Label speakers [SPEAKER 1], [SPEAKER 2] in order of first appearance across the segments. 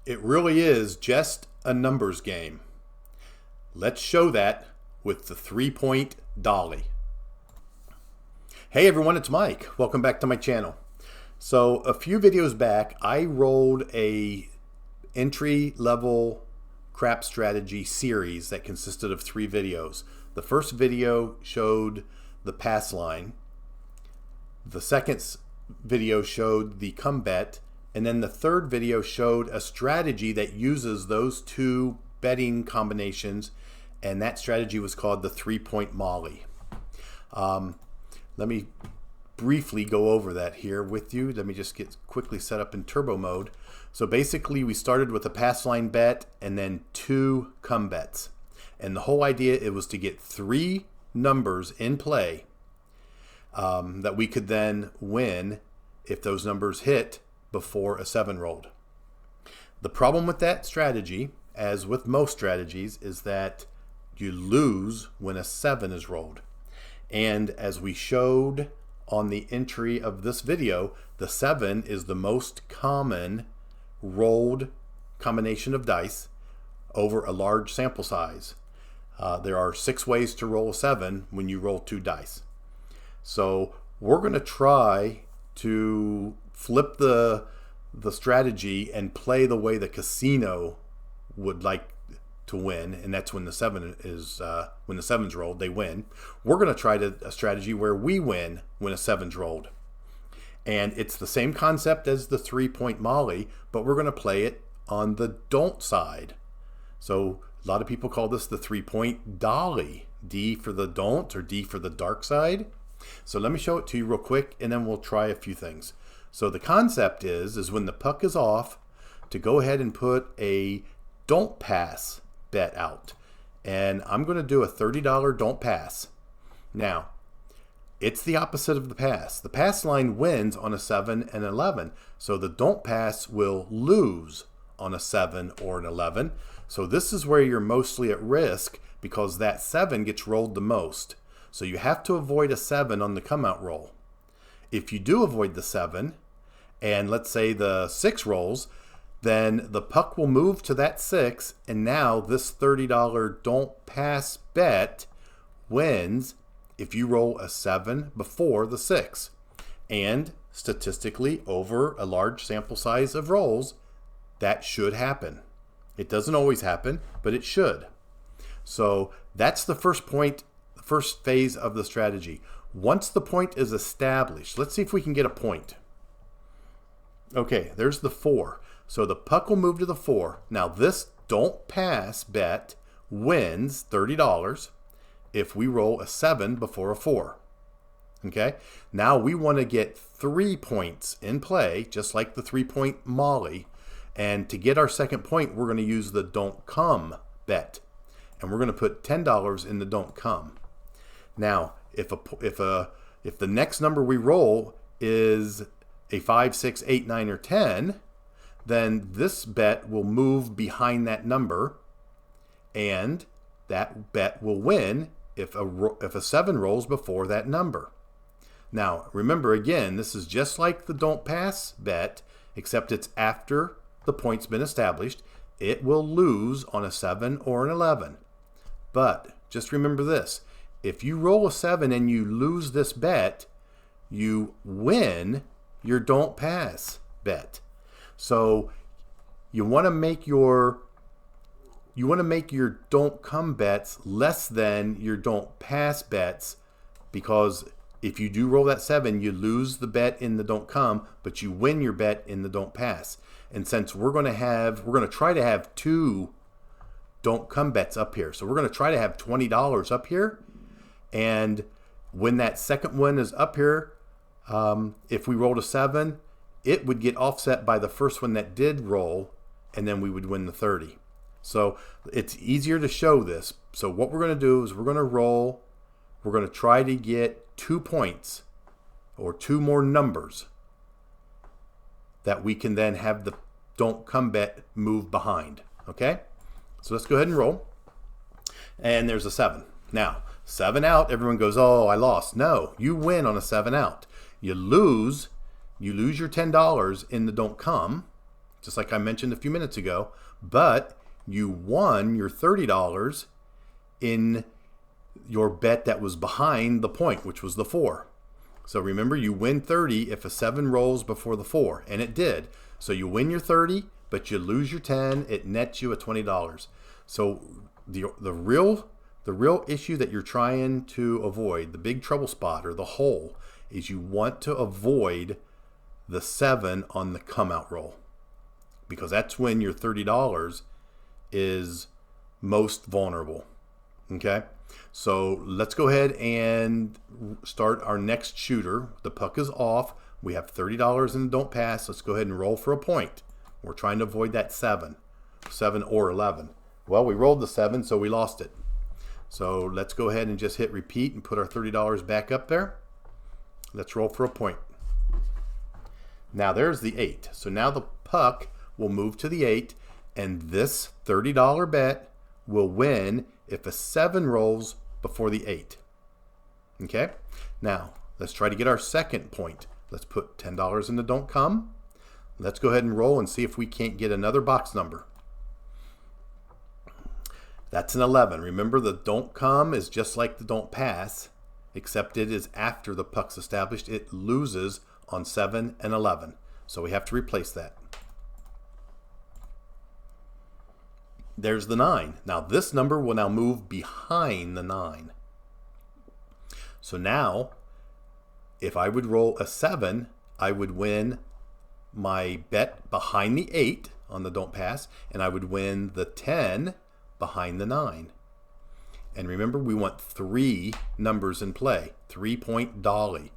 [SPEAKER 1] It really is just a numbers game. Let's show that with the 3-point dolly. Hey everyone, it's Mike. Welcome back to my channel. So a few videos back, I rolled a entry-level crap strategy series that consisted of 3 videos. The first video showed the pass line. The second video showed the come bet. And then the third video showed a strategy that uses those 2 betting combinations, and that strategy was called the 3-point molly. Let me briefly go over that here with you. Let me just get quickly set up in turbo mode. So basically we started with a pass line bet and then 2 come bets. And the whole idea, it was to get 3 numbers in play that we could then win if those numbers hit before a 7 rolled. The problem with that strategy, as with most strategies, is that you lose when a 7 is rolled. And as we showed on the entry of this video, the 7 is the most common rolled combination of dice over a large sample size. There are 6 ways to roll a 7 when you roll 2 dice. So we're going to try to flip the strategy and play the way the casino would like to win, and that's when the 7 is when the 7's rolled, they win. We're going to try a strategy where we win when a 7's rolled, and it's the same concept as the 3-point molly, but we're going to play it on the don't side. So a lot of people call this the 3-point dolly, D for the don't or D for the dark side. So let me show it to you real quick, and then we'll try a few things. So the concept is when the puck is off, to go ahead and put a don't pass bet out. And I'm going to do a $30 don't pass. Now, it's the opposite of the pass. The pass line wins on a 7 and 11. So the don't pass will lose on a 7 or an 11. So this is where you're mostly at risk because that 7 gets rolled the most. So you have to avoid a 7 on the come out roll. If you do avoid the 7, and let's say the 6 rolls, then the puck will move to that 6, and now this $30 don't pass bet wins if you roll a 7 before the 6. And statistically, over a large sample size of rolls, that should happen. It doesn't always happen, but it should. So that's the first point, the first phase of the strategy. Once the point is established, let's see if we can get a point. Okay, there's the 4. So the puck will move to the 4. Now this don't pass bet wins $30 if we roll a 7 before a 4. Okay, now we want to get 3 points in play, just like the 3-point molly. And to get our second point, we're going to use the don't come bet. And we're going to put $10 in the don't come. Now, if the next number we roll is a 5, 6, 8, 9, or 10, then this bet will move behind that number, and that bet will win if a 7 rolls before that number. Now, remember again, this is just like the don't pass bet, except it's after the point's been established. It will lose on a 7 or an 11. But just remember this. If you roll a 7 and you lose this bet, you win your don't pass bet. So you want to make your don't come bets less than your don't pass bets, because if you do roll that 7, you lose the bet in the don't come, but you win your bet in the don't pass. And since we're going to try to have 2 don't come bets up here. So we're going to try to have $20 up here. And when that second one is up here, if we rolled a 7, it would get offset by the first one that did roll, and then we would win the 30. So it's easier to show this. So what we're going to do is we're going to roll. We're going to try to get 2 points or 2 more numbers that we can then have the don't come bet move behind. Okay? So let's go ahead and roll. And there's a 7. Now, 7 out, everyone goes, oh, I lost. No, you win on a 7 out. You lose your $10 in the don't come. just like I mentioned a few minutes ago, but you won your $30 in your bet that was behind the point, which was the 4. So remember, you win 30 if a 7 rolls before the 4, and it did. So you win your 30, but you lose your 10. It nets you a $20. So the real issue that you're trying to avoid, the big trouble spot or the hole, is you want to avoid the 7 on the come out roll, because that's when your $30 is most vulnerable. Okay, so let's go ahead and start our next shooter. The puck is off. We have $30 in the don't pass. Let's go ahead and roll for a point. We're trying to avoid that 7 or 11. Well, we rolled the 7, so we lost it. So let's go ahead and just hit repeat and put our $30 back up there. Let's roll for a point. Now there's the 8. So now the puck will move to the 8, and this $30 bet will win if a 7 rolls before the 8. Okay? Now, let's try to get our second point. Let's put $10 in the don't come. Let's go ahead and roll and see if we can't get another box number. That's an 11. Remember, the don't come is just like the don't pass, except it is after the puck's established. It loses on 7 and 11. So we have to replace that. There's the 9. Now this number will now move behind the 9. So now, if I would roll a 7, I would win my bet behind the 8 on the don't pass, and I would win the 10 behind the 9. And remember, we want 3 numbers in play, 3-point dolly.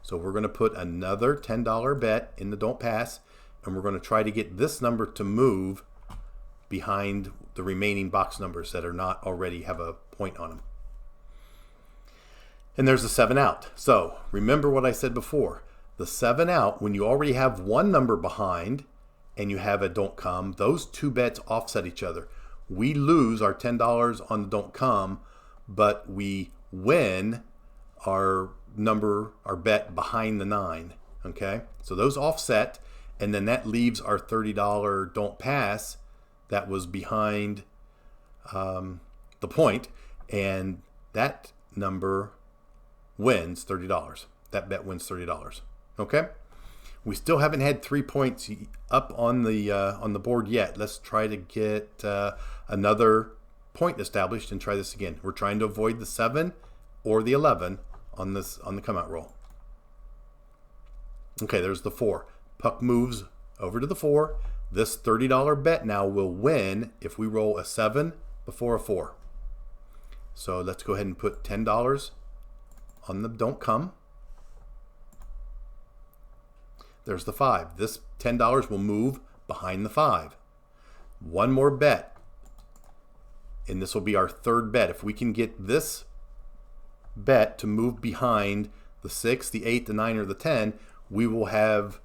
[SPEAKER 1] So we're going to put another $10 bet in the don't pass, and we're going to try to get this number to move behind the remaining box numbers that are not already have a point on them. And there's the 7 out. So remember what I said before. The 7 out, when you already have one number behind and you have a don't come, those 2 bets offset each other. We lose our $10 on the don't come, but we win our bet behind the 9. Okay? So those offset, and then that leaves our $30 don't pass that was behind the point, and that number wins $30. That bet wins $30. Okay? We still haven't had 3 points up on the board yet. Let's try to get another point established and try this again. We're trying to avoid the 7 or the 11 on the come out roll. Okay, there's the 4. Puck moves over to the 4. This $30 bet now will win if we roll a 7 before a 4. So let's go ahead and put $10 on the don't come. There's the 5. This $10 will move behind the 5. One more bet, and this will be our third bet. If we can get this bet to move behind the 6, the 8, the 9, or the 10, we will have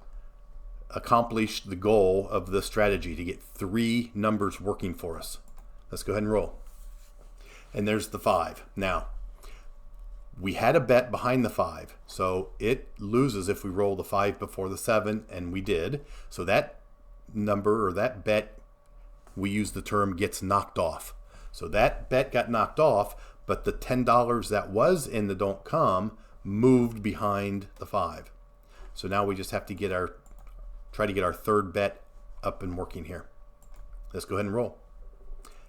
[SPEAKER 1] accomplished the goal of the strategy to get 3 numbers working for us. Let's go ahead and roll. And there's the 5. Now, we had a bet behind the 5, so it loses if we roll the 5 before the 7, and we did. So that number or that bet, we use the term gets knocked off. So that bet got knocked off, but the $10 that was in the don't come moved behind the 5. So now we just have to try to get our third bet up and working here. Let's go ahead and roll.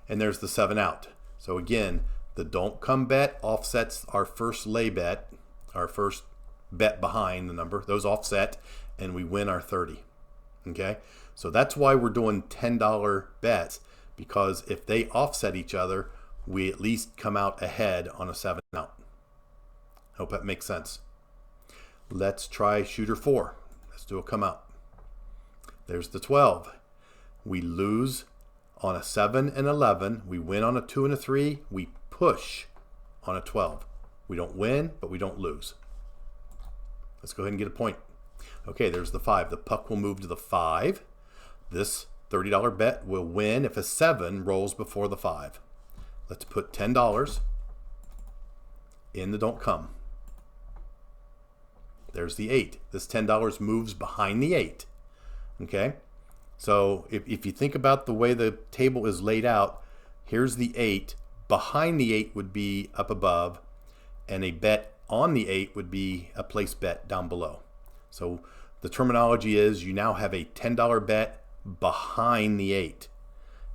[SPEAKER 1] And there's the 7 out. So again, the don't come bet offsets our first lay bet, our first bet behind the number. Those offset, and we win our 30. Okay? So that's why we're doing $10 bets, because if they offset each other, we at least come out ahead on a 7 out. Hope that makes sense. Let's try shooter 4. Let's do a come out. There's the 12. We lose on a 7 and 11. We win on a 2 and a 3. We push on a 12. We don't win, but we don't lose. Let's go ahead and get a point. Okay, there's the 5. The puck will move to the 5. This $30 bet will win if a 7 rolls before the 5. Let's put $10 in the don't come. There's the 8. This $10 moves behind the 8. Okay, So if you think about the way the table is laid out, here's the 8. Behind the 8 would be up above, and a bet on the 8 would be a place bet down below. So the terminology is you now have a $10 bet behind the 8.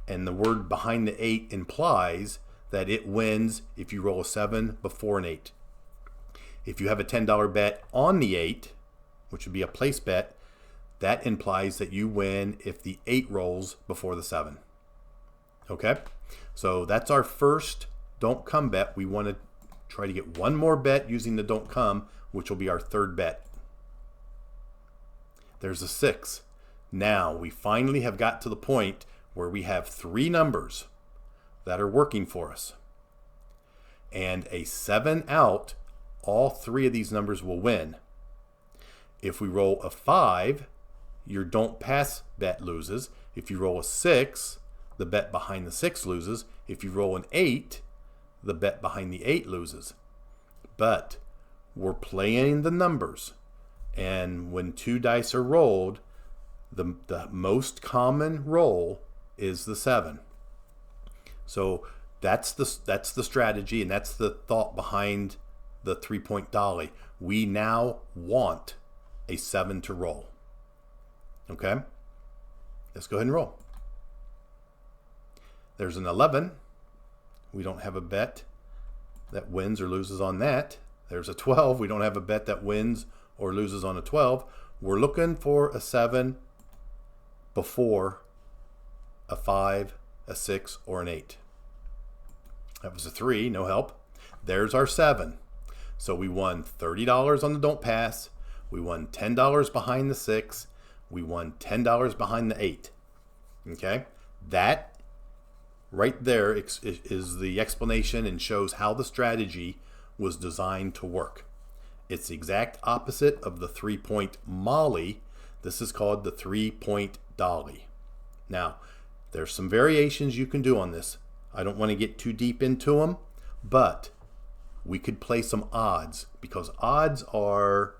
[SPEAKER 1] And the word behind the 8 implies that it wins if you roll a 7 before an 8. If you have a $10 bet on the 8, which would be a place bet, that implies that you win if the 8 rolls before the 7. Okay? So that's our first don't come bet. We want to try to get one more bet using the don't come, which will be our third bet. There's a 6. Now we finally have got to the point where we have 3 numbers that are working for us. And a 7 out, all 3 of these numbers will win. If we roll a 5, your don't pass bet loses. If you roll a 6, the bet behind the 6 loses. If you roll an 8, the bet behind the 8 loses. But we're playing the numbers. And when 2 dice are rolled, the most common roll is the 7. So that's the strategy, and that's the thought behind the 3-point dolly. We now want a 7 to roll. Okay? Let's go ahead and roll. There's an 11. We don't have a bet that wins or loses on that. There's a 12. We don't have a bet that wins or loses on a 12. We're looking for a 7 before a 5, a 6, or an 8. That was a 3, no help. There's our 7. So we won $30 on the don't pass. We won $10 behind the 6. We won $10 behind the 8. Okay? That right there is the explanation and shows how the strategy was designed to work. It's the exact opposite of the 3-point molly. This is called the 3-point dolly. Now, there's some variations you can do on this. I don't want to get too deep into them, but we could play some odds, because odds are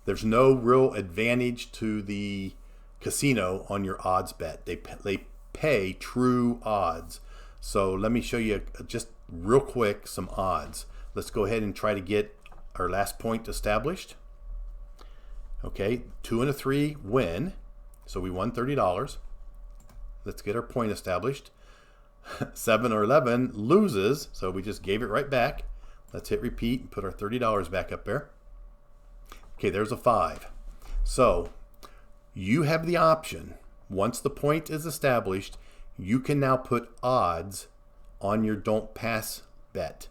[SPEAKER 1] there's no real advantage to the casino on your odds bet. They pay true odds. So let me show you just real quick some odds. Let's go ahead and try to get our last point established. Okay, 2 and a 3 win, so we won $30. Let's get our point established. 7 or 11 loses, so we just gave it right back. Let's hit repeat and put our $30 back up there. Okay, there's a 5. So you have the option, once the point is established, you can now put odds on your don't pass bet.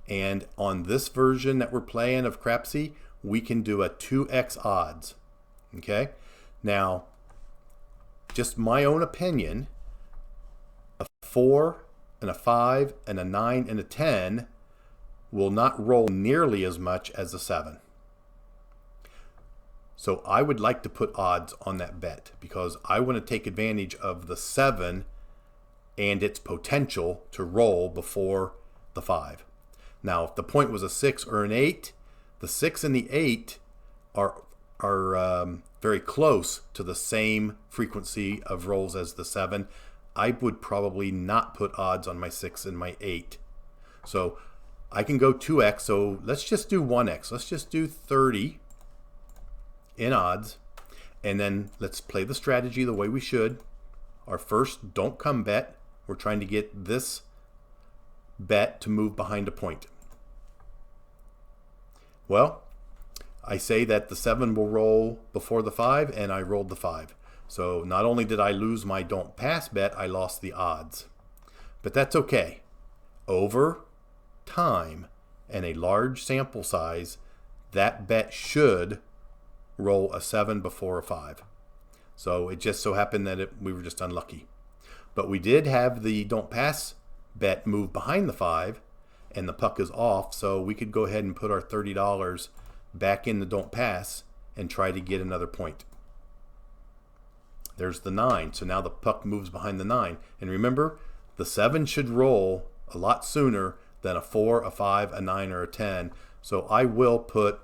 [SPEAKER 1] And on this version that we're playing of Crapsy, we can do a 2x odds. Okay? Now, just my own opinion, a 4 and a 5 and a 9 and a 10 will not roll nearly as much as a 7. So I would like to put odds on that bet, because I want to take advantage of the 7 and its potential to roll before the 5. Now, if the point was a 6 or an 8, the 6 and the 8 are very close to the same frequency of rolls as the 7. I would probably not put odds on my 6 and my 8. So I can go 2x, so let's just do 1x. Let's just do 30 in odds, and then let's play the strategy the way we should. Our first don't come bet, we're trying to get this bet to move behind a point. Well, I say that the 7 will roll before the 5, and I rolled the 5. So not only did I lose my don't pass bet, I lost the odds. But that's okay. Over time and a large sample size, that bet should roll a 7 before a 5. So it just so happened that we were just unlucky. But we did have the don't pass bet move behind the 5, and the puck is off, so we could go ahead and put our $30 back in the don't pass and try to get another point. There's the 9, so now the puck moves behind the 9. And remember, the 7 should roll a lot sooner than a 4, a 5, a 9, or a 10. So I will put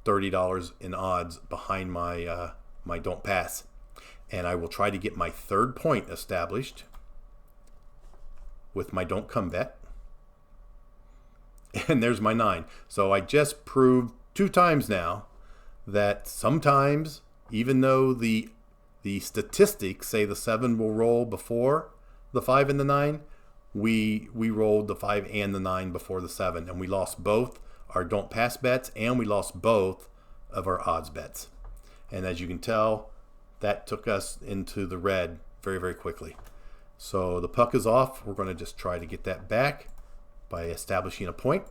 [SPEAKER 1] $30 in odds behind my my don't pass. And I will try to get my third point established with my don't come bet. And there's my 9. So I just proved 2 times now that sometimes, even though the statistics say the 7 will roll before the 5 and the 9, we rolled the 5 and the 9 before the 7, and we lost both our don't pass bets and we lost both of our odds bets. And as you can tell, that took us into the red very, very quickly. So the puck is off. We're going to just try to get that back by establishing a point.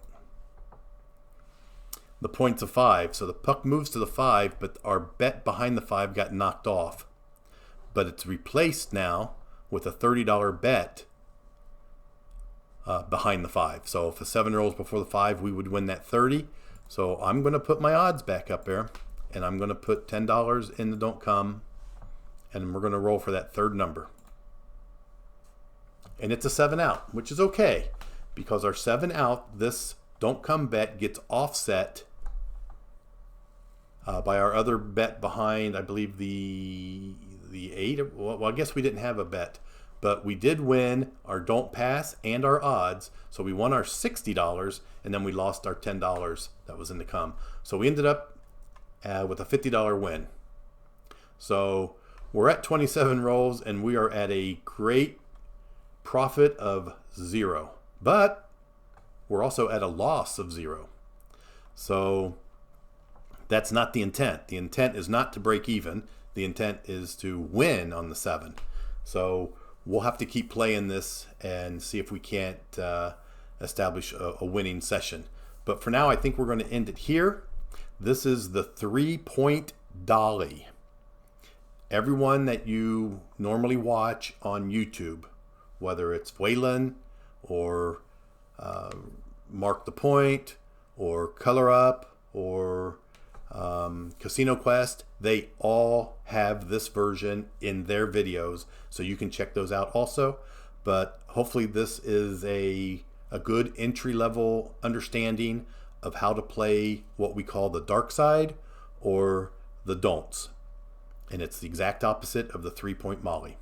[SPEAKER 1] The point's a 5, so the puck moves to the 5, but our bet behind the 5 got knocked off. But it's replaced now with a $30 bet behind the 5. So if a 7 rolls before the 5, we would win that 30. So I'm going to put my odds back up there, and I'm going to put $10 in the don't come, and we're going to roll for that third number. And it's a 7 out, which is okay, because our 7 out, this don't come bet gets offset by our other bet behind, I believe the 8. Well, I guess we didn't have a bet, but we did win our don't pass and our odds. So we won our $60, and then we lost our $10 that was in the come. So we ended up with a $50 win. So we're at 27 rolls, and we are at a great profit of 0. But we're also at a loss of 0. So that's not the intent. The intent is not to break even. The intent is to win on the 7. So we'll have to keep playing this and see if we can't establish a winning session. But for now, I think we're going to end it here. This is the 3-point dolly. Everyone that you normally watch on YouTube, whether it's Waylon or Mark the Point or Color Up or Casino Quest, they all have this version in their videos, so you can check those out also. But hopefully this is a good entry-level understanding of how to play what we call the dark side or the don'ts. And it's the exact opposite of the 3-point molly.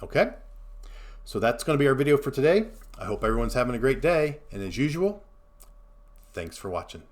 [SPEAKER 1] Okay? So that's going to be our video for today. I hope everyone's having a great day. And as usual, thanks for watching.